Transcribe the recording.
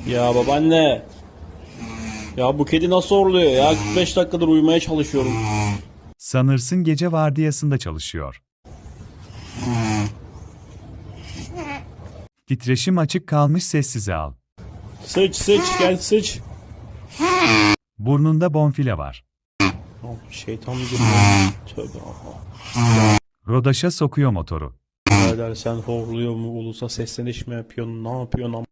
Ya babaanne. Ya bu kedi nasıl horluyor ya? 45 dakikadır uyumaya çalışıyorum. Sanırsın gece vardiyasında çalışıyor. Titreşim açık kalmış, sessize al. Sıç sıç gel sıç. Burnunda bonfile var. Şeytan geliyor. Tövbe Allah. Rodaşa sokuyor motoru. Birader sen horluyor mu? Ulusa sesleniş mi yapıyorsun? Ne yapıyorsun?